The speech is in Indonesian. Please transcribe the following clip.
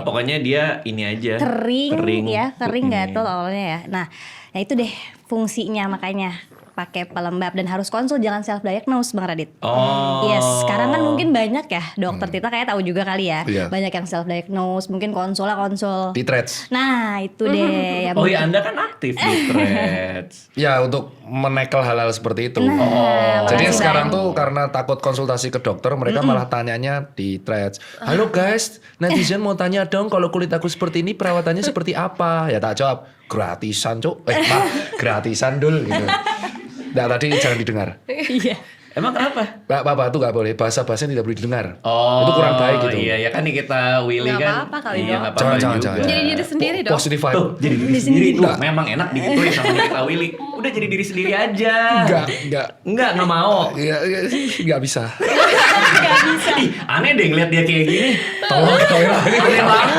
Pokoknya dia ini aja. Kering ya, kering Ini. gatel awalnya ya. Nah, ya itu deh fungsinya makanya pakai pelembab dan harus konsul, jangan self diagnose Bang Radit. Oh. Yes, sekarang kan mungkin banyak ya dokter Tita kayak tahu juga kali ya. Iya. Banyak yang self diagnose, mungkin konsul. Di threads. Nah, itu deh yang Oh iya, Anda kan aktif di Threads. Ya untuk menekel hal-hal seperti itu. Nah, Jadi makasih sekarang banyak. tuh karena takut konsultasi ke dokter, mereka malah tanyanya di threads. Halo guys, netizen mau tanya dong kalau kulit aku seperti ini perawatannya seperti apa? Ya tak jawab, gratisan cuk. Gratisan dul gitu. Nah tadi jangan didengar. Iya. Emang kenapa? Gak apa-apa tuh gak boleh, bahasa-bahasa yang tidak boleh didengar. Oh, itu kurang baik gitu. Iya, ya kan nih kita Willy Nggak kan. apa-apa kali Iya, dong. nggak apa-apa Jangan, juga. jangan. Jadi diri sendiri dong. Positive vibe. Tuh, jadi diri sendiri tuh. Memang enak digituin sama kita Willy. Udah jadi diri sendiri aja. Enggak Nggak mau. Iya, enggak bisa. Ih, aneh deh ngeliat dia kayak gini. Tolong kamera ini. Aneh banget.